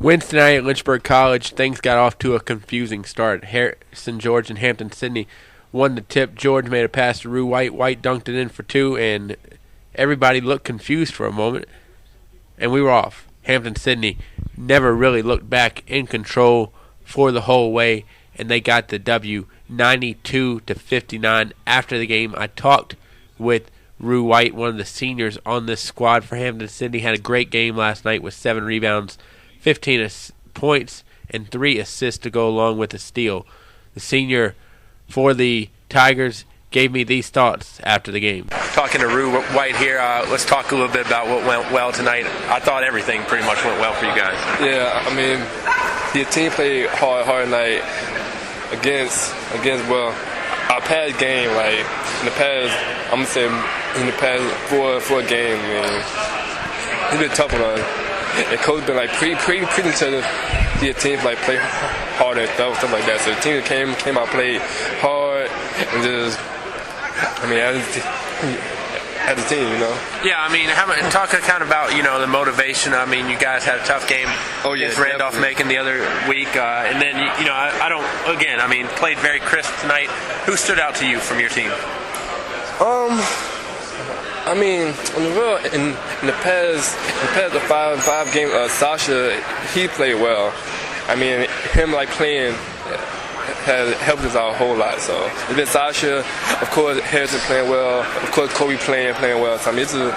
Wednesday night at Lynchburg College, things got off to a confusing start. Harrison George and Hampden Sydney won the tip. George made a pass to Rue White. White dunked it in for two, and everybody looked confused for a moment, and we were off. Hampden Sydney never really looked back, in control for the whole way, and they got the W 92-59. After the game, I talked with Rue White, one of the seniors on this squad for Hampden Sydney. Had a great game last night with 7 rebounds, 15 points, and 3 assists to go along with a steal. The senior for the Tigers gave me these thoughts after the game. Talking to Rue White here, let's talk a little bit about what went well tonight. I thought everything pretty much went well for you guys. Yeah, I mean, the team played hard tonight against well, our past game, like in the past, I'm gonna say in the past four games, man, it's been tough on us. And coach been like preaching to the team like play hard and stuff like that. So the team came out, played hard, and just, I mean, as a team, you know. Yeah, I mean, talk kind of about, you know, the motivation. I mean, you guys had a tough game against Randolph Macon the other week, and then you know, I don't. Again, I mean, played very crisp tonight. Who stood out to you from your team? I mean, in the past the five game, Sasha, he played well. I mean, him like playing has helped us out a whole lot. So it's been Sasha, of course, Harrison playing well, of course Kobe playing well. So I mean, it's a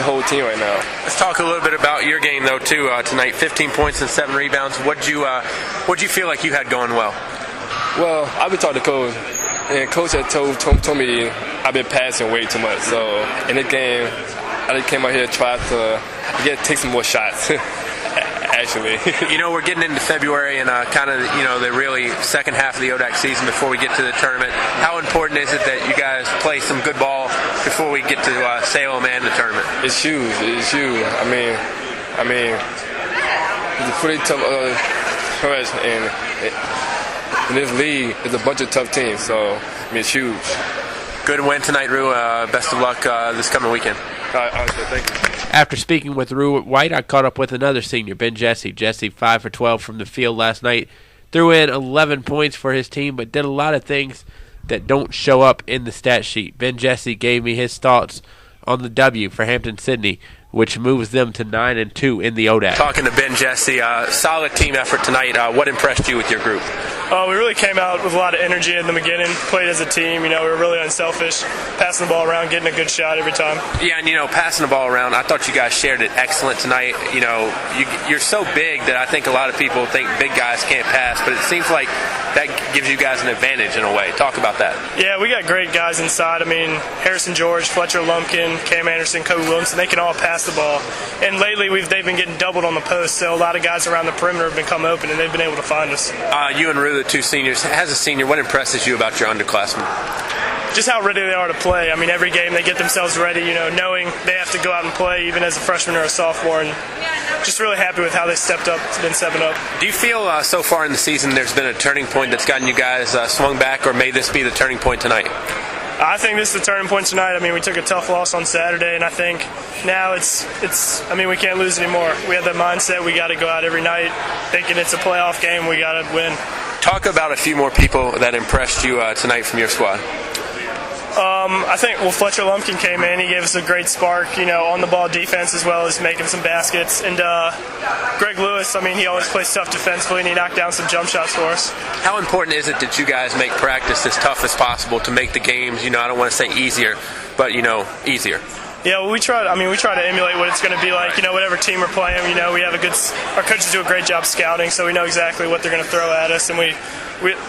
whole team right now. Let's talk a little bit about your game though too tonight. 15 points and 7 rebounds. What'd you feel like you had going well? Well, I've been talking to Coach, and Coach had told me I've been passing way too much. So in this game, I just came out here and tried to take some more shots. Actually, you know, we're getting into February and kind of, you know, the really second half of the ODAC season before we get to the tournament. How important is it that you guys play some good ball before we get to Salem and the tournament? It's huge. It's huge. I mean, it's a pretty tough stretch, and in this league, it's a bunch of tough teams. So I mean, it's huge. Good win tonight, Rue. Best of luck this coming weekend. Thank you. After speaking with Rue White, I caught up with another senior, Ben Jessee. Jessee, 5 for 12 from the field last night. Threw in 11 points for his team, but did a lot of things that don't show up in the stat sheet. Ben Jessee gave me his thoughts on the W for Hampden Sydney, which moves them to 9-2 in the ODAC. Talking to Ben Jessee, solid team effort tonight. What impressed you with your group? We really came out with a lot of energy in the beginning, played as a team. You know, we were really unselfish, passing the ball around, getting a good shot every time. Yeah, and, you know, passing the ball around, I thought you guys shared it excellent tonight. You know, you're so big that I think a lot of people think big guys can't pass, but it seems like that gives you guys an advantage in a way. Talk about that. Yeah, we got great guys inside. I mean, Harrison George, Fletcher Lumpkin, Cam Anderson, Kobe Williamson, they can all pass the ball. And lately they've been getting doubled on the post, so a lot of guys around the perimeter have been coming open, and they've been able to find us. You and Rue, the two seniors. As a senior, what impresses you about your underclassmen? Just how ready they are to play. I mean, every game they get themselves ready, you know, knowing they have to go out and play even as a freshman or a sophomore, and just really happy with how they stepped up and stepping up. Do you feel so far in the season there's been a turning point that's gotten you guys swung back, or may this be the turning point tonight? I think this is the turning point tonight. I mean, we took a tough loss on Saturday, and I think now I mean, we can't lose anymore. We have that mindset. We got to go out every night thinking it's a playoff game. We got to win. Talk about a few more people that impressed you tonight from your squad. I think, Fletcher Lumpkin came in. He gave us a great spark, you know, on the ball defense as well as making some baskets. And Greg Lewis, I mean, he always plays tough defensively, and he knocked down some jump shots for us. How important is it that you guys make practice as tough as possible to make the games, you know, I don't want to say easier, but, you know, easier? Yeah, well, we try to emulate what it's going to be like. You know, whatever team we're playing, you know, our coaches do a great job scouting, so we know exactly what they're going to throw at us, and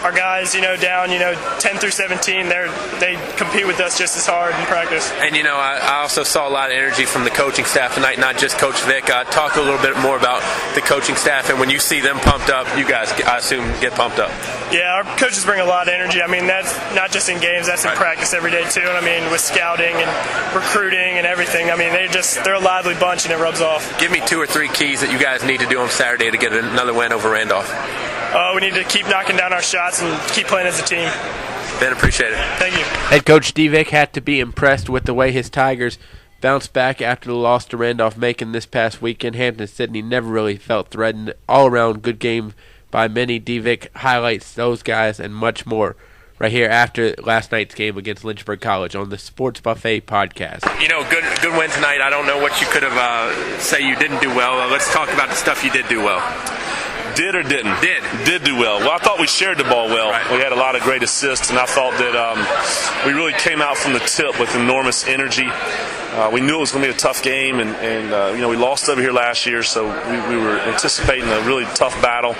our guys, you know, down, you know, 10 through 17, they compete with us just as hard in practice. And, you know, I also saw a lot of energy from the coaching staff tonight, not just Coach Vick. Talk a little bit more about the coaching staff, and when you see them pumped up, you guys, I assume, get pumped up. Yeah, our coaches bring a lot of energy. I mean, that's not just in games, that's in practice every day, too. And, I mean, with scouting and recruiting and everything, I mean, they're a lively bunch, and it rubs off. Give me 2 or 3 keys that you guys need to do on Saturday to get another win over Randolph. We need to keep knocking down our shots and keep playing as a team. Ben, appreciate it. Thank you. Head coach Dee Vick had to be impressed with the way his Tigers bounced back after the loss to Randolph-Macon this past weekend. Hampden Sydney never really felt threatened. All-around good game by many. Dee Vick highlights those guys and much more right here after last night's game against Lynchburg College on the Sports Buffet podcast. Good win tonight. I don't know what you could have say you didn't do well. Let's talk about the stuff you did do well. Did or didn't? Did do well. Well, I thought we shared the ball well. Right. We had a lot of great assists, and I thought that we really came out from the tip with enormous energy. We knew it was going to be a tough game, and we lost over here last year, so we were anticipating a really tough battle.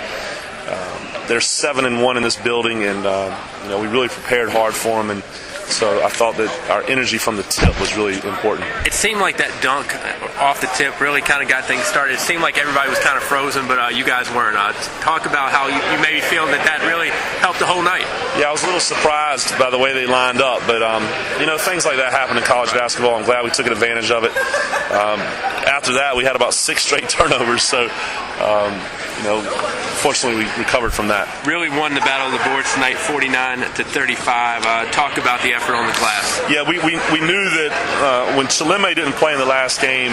They're 7-1 in this building, and we really prepared hard for them, and so I thought that our energy from the tip was really important. It seemed like that dunk off the tip really kind of got things started. It seemed like everybody was kind of frozen, but you guys weren't. Talk about how you maybe feel that really helped the whole night. Yeah, I was a little surprised by the way they lined up, but things like that happen in college basketball. I'm glad we took advantage of it. After that, we had about 6 straight turnovers, so fortunately we recovered from that. Really won the battle of the boards tonight, 49-35. Talk about the effort on the glass. Yeah, we knew that when Chileme didn't play in the last game,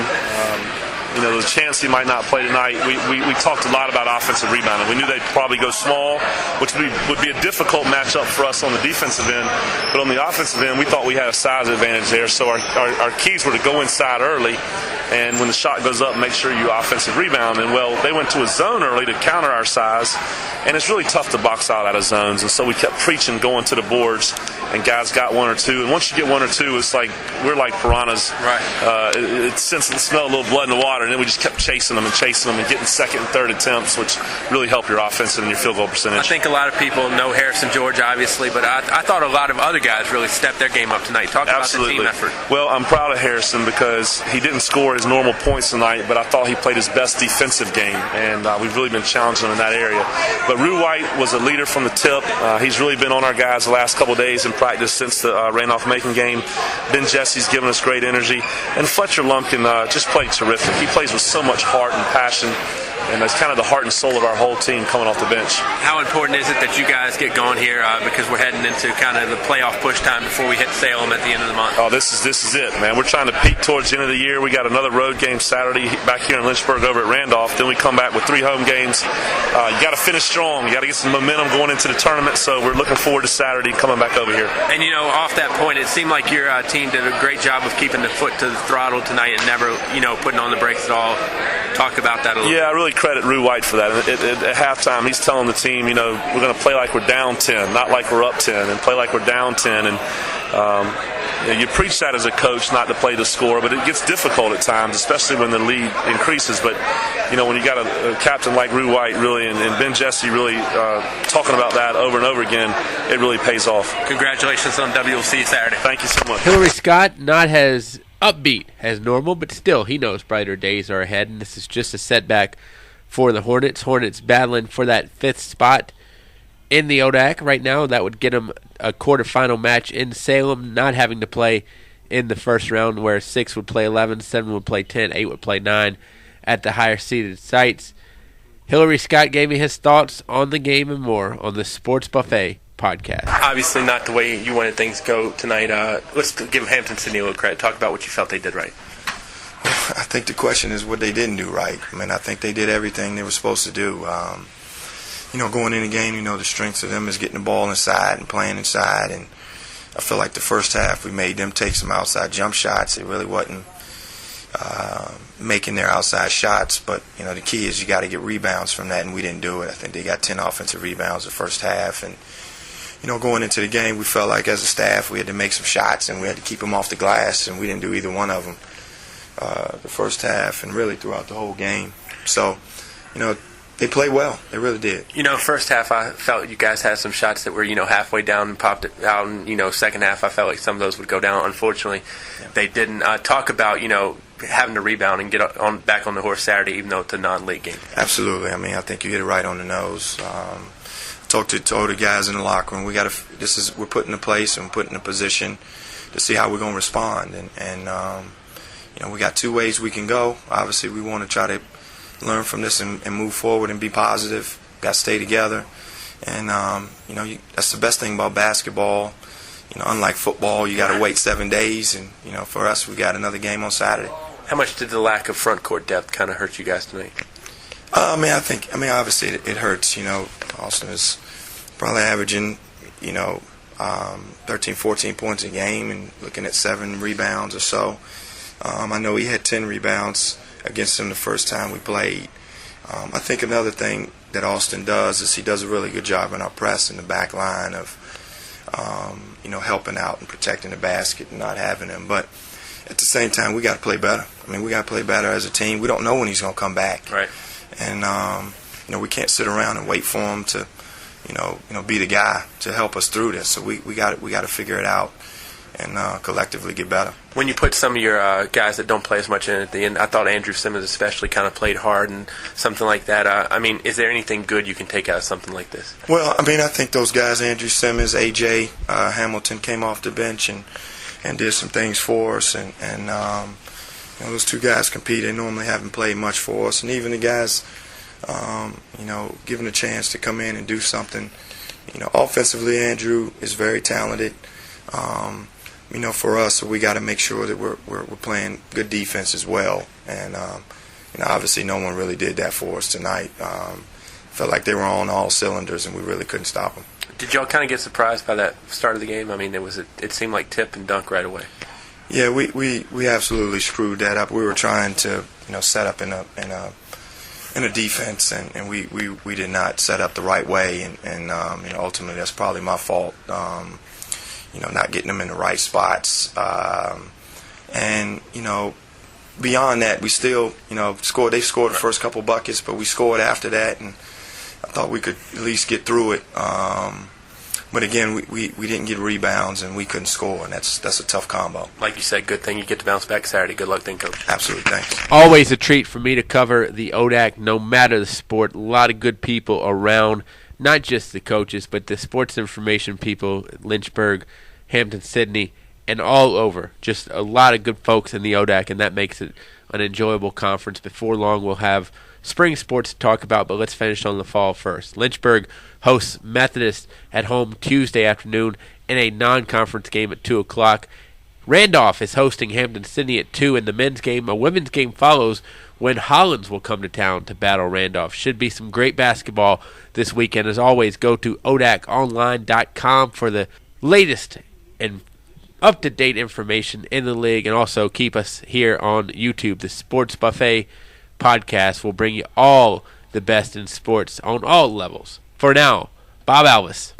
the chance he might not play tonight, we talked a lot about offensive rebounding. We knew they'd probably go small, which would be a difficult matchup for us on the defensive end. But on the offensive end, we thought we had a size advantage there. So our keys were to go inside early, and when the shot goes up, make sure you offensive rebound. And, well, they went to a zone early to counter our size, and it's really tough to box out of zones. And so we kept preaching going to the boards, and guys got 1 or 2. And once you get 1 or 2, it's like we're like piranhas. Right. It smell a little blood in the water, and then we just kept chasing them and getting second and third attempts, which really help your offense and your field goal percentage. I think a lot of people know Harrison George, obviously, but I thought a lot of other guys really stepped their game up tonight. Talk about the team effort. Well, I'm proud of Harrison because he didn't score his normal points tonight, but I thought he played his best defensive game, and we've really been challenging him in that area. But Rue White was a leader from the tip. He's really been on our guys the last couple of days in practice since the Randolph-Macon game. Ben Jessee's given us great energy, and Fletcher Lumpkin just played terrific. He plays with so much heart and passion, and that's kind of the heart and soul of our whole team coming off the bench. How important is it that you guys get going here because we're heading into kind of the playoff push time before we hit Salem at the end of the month? Oh, this is it, man. We're trying to peak towards the end of the year. We got another road game Saturday back here in Lynchburg over at Randolph. Then we come back with 3 home games. You got to finish strong. You got to get some momentum going into the tournament, so we're looking forward to Saturday coming back over here. And, off that point, it seemed like your team did a great job of keeping the foot to the throttle tonight and never, putting on the brakes at all. Talk about that a little bit. Yeah, I really credit Rue White for that. At halftime, he's telling the team, we're going to play like we're down 10, not like we're up 10, and play like we're down 10. And you preach that as a coach, not to play the score, but it gets difficult at times, especially when the lead increases. But, when you got a captain like Rue White, really, and Ben Jessee really talking about that over and over again, it really pays off. Congratulations on WLC Saturday. Thank you so much. Hilliary Scott, not as upbeat as normal, but still, he knows brighter days are ahead, and this is just a setback for the Hornets. Hornets battling for that 5th spot in the ODAC right now. That would get them a quarterfinal match in Salem, not having to play in the first round where 6 would play 11, 7 would play 10, 8 would play 9 at the higher seeded sites. Hilliary Scott gave me his thoughts on the game and more on the Sports Buffet podcast. Obviously not the way you wanted things go tonight. Let's give Hampden Sydney a little credit. Talk about what you felt they did right. I think the question is what they didn't do right. I think they did everything they were supposed to do. Going in the game, the strengths of them is getting the ball inside and playing inside. And I feel like the first half we made them take some outside jump shots. It really wasn't making their outside shots. But, the key is you got to get rebounds from that, and we didn't do it. I think they got 10 offensive rebounds the first half. And, going into the game, we felt like as a staff we had to make some shots, and we had to keep them off the glass, and we didn't do either one of them the first half and really throughout the whole game. So, they played well. They really did. First half I felt you guys had some shots that were, halfway down and popped it out. And, second half I felt like some of those would go down. Unfortunately, they didn't. Talk about, having to rebound and get back on the horse Saturday, even though it's a non-league game. Absolutely. I think you hit it right on the nose. Talked to all the guys in the locker room. We're put in a place and put in a position to see how we're going to respond. And we got 2 ways we can go. Obviously, we want to try to learn from this and move forward and be positive. Got to stay together. And, that's the best thing about basketball. unlike football, you got to wait 7 days, and for us, we got another game on Saturday. How much did the lack of front court depth kind of hurt you guys tonight? Obviously it hurts. Austin is probably averaging, 13, 14 points a game and looking at 7 rebounds or so. I know he had 10 rebounds against him the first time we played. I think another thing that Austin does is he does a really good job in our press in the back line of, helping out and protecting the basket and not having him. But at the same time, we got to play better. We got to play better as a team. We don't know when he's going to come back. Right. And, we can't sit around and wait for him to, be the guy to help us through this. So we got to figure it out and collectively get better. When you put some of your guys that don't play as much in at the end, I thought Andrew Simmons especially kind of played hard and something like that. Is there anything good you can take out of something like this? Well, I think those guys, Andrew Simmons, A.J. Hamilton, came off the bench and did some things for us. And those 2 guys compete. They normally haven't played much for us. And even the guys, given a chance to come in and do something. Offensively, Andrew is very talented. For us, we got to make sure that we're playing good defense as well. And obviously, no one really did that for us tonight. Felt like they were on all cylinders, and we really couldn't stop them. Did y'all kind of get surprised by that start of the game? It seemed like tip and dunk right away. Yeah, we absolutely screwed that up. We were trying to set up in a defense, and we did not set up the right way, and ultimately that's probably my fault. Not getting them in the right spots. And beyond that, we still, scored. They scored the first couple buckets, but we scored after that, and I thought we could at least get through it. But again, we didn't get rebounds, and we couldn't score, and that's a tough combo. Like you said, good thing you get to bounce back Saturday. Good luck then, Coach. Absolutely, thanks. Always a treat for me to cover the ODAC, no matter the sport. A lot of good people around, not just the coaches, but the sports information people, Lynchburg, Hampden Sydney, and all over. Just a lot of good folks in the ODAC, and that makes it an enjoyable conference. Before long, we'll have spring sports to talk about, but let's finish on the fall first. Lynchburg hosts Methodist at home Tuesday afternoon in a non-conference game at 2 o'clock. Randolph is hosting Hampden Sydney at 2 in the men's game. A women's game follows when Hollins will come to town to battle Randolph. Should be some great basketball this weekend. As always, go to odaconline.com for the latest and up-to-date information in the league, and also keep us here on YouTube. The Sports Buffet podcast will bring you all the best in sports on all levels. For now, Bob Alvis.